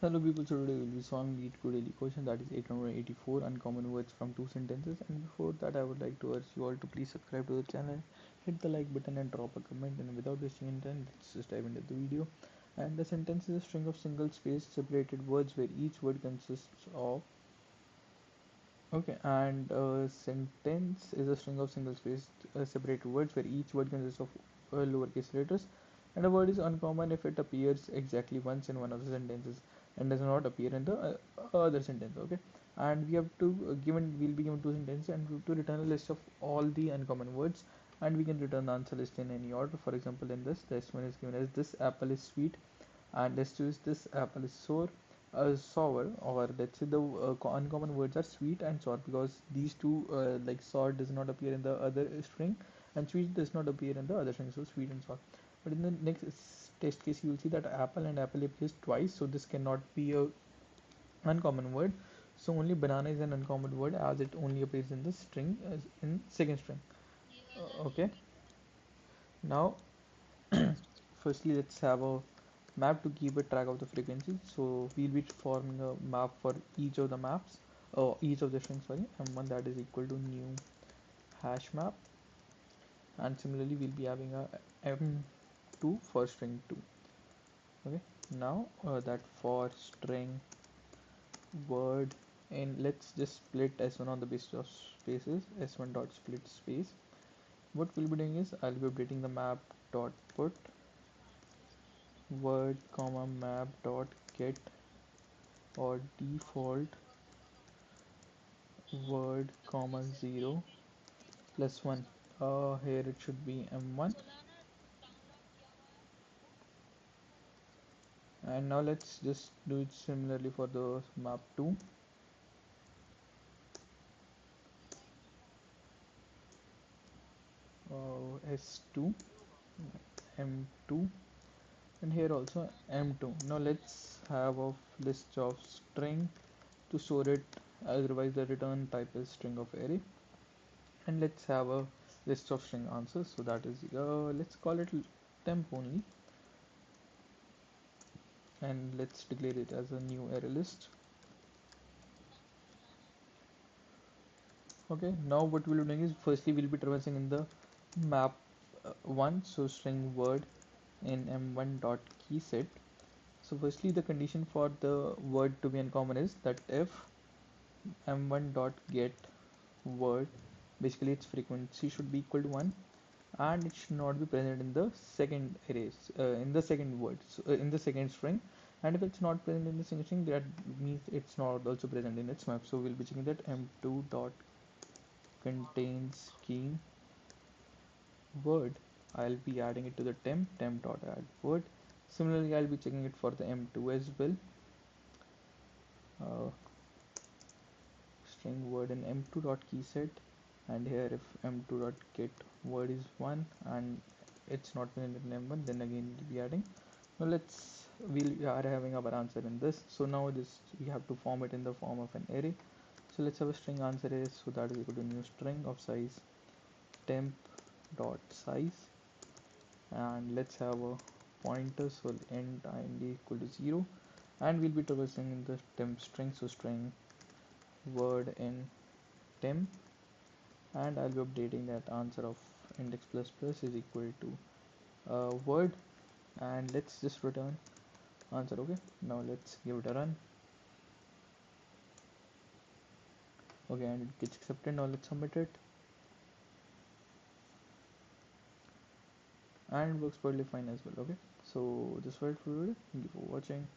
Hello people, so today we'll be solving LeetCode daily question, that is 884 uncommon words from two sentences. And before that, I would like to urge you all to please subscribe to the channel, hit the like button and drop a comment. And without wasting any time, let's just dive into the video. And the sentence is a string of single space separated words where each word consists of. Okay, and sentence is a string of single space separated words where each word consists of lowercase letters, and a word is uncommon if it appears exactly once in one of the sentences and does not appear in the other sentence. Okay, and we have to we'll be given two sentences and we have to return a list of all the uncommon words, and we can return the answer list in any order. For example, in this one is given as this apple is sweet, and let's choose this apple is sour, or let's say the uncommon words are sweet and sour, because these two like sour does not appear in the other string and sweet does not appear in the other string, so sweet and sour. But in the next test case you will see that apple and apple appears twice, so this cannot be a uncommon word. So only banana is an uncommon word as it only appears in the string as in second string. Okay, now firstly let's have a map to keep a track of the frequency. So we'll be forming a map for each of the maps, or each of the strings, sorry, m1 that is equal to new hash map, and similarly we'll be having a m2 for string 2. Okay, now that for string word in, let's just split s1 on the basis of spaces, s1 dot split space. What we'll be doing is I'll be updating the map dot put word comma map dot get or default word comma 0 plus 1. Here it should be m1, and now let's just do it similarly for the map 2. S2 m2, and here also m2. Now let's have a list of string to store it, otherwise the return type is string of array. And let's have a list of string answers, so that is let's call it temp only, and let's declare it as a new array list. Okay, now what we'll be doing is firstly we'll be traversing in the map 1, so string word in m1 dot key set. So firstly the condition for the word to be uncommon is that if m1 dot get word, basically its frequency should be equal to 1, and it should not be present in the second arrays, in the second word, so, in the second string. And if it's not present in the second string, that means it's not also present in its map. So we'll be checking that m2 dot contains key word. I'll be adding it to the temp dot add word. Similarly I'll be checking it for the m2 as well, uh, string word in m2 dot key set. And here if m2 dot get word is 1 and it's not present in m1, then again we'll be adding. Now we are having our answer in this, so now this we have to form it in the form of an array. So let's have a string answer is, so that is equal to new string of size temp dot size, and let's have a pointer, so int id equal to 0, and we'll be traversing in the temp string, so string word in temp, and I'll be updating that answer of index plus plus is equal to word, and let's just return answer. Okay, now let's give it a run. Okay, and it gets accepted. Now let's submit it, and it works perfectly fine as well. Okay, so this was it for today. Thank you for watching.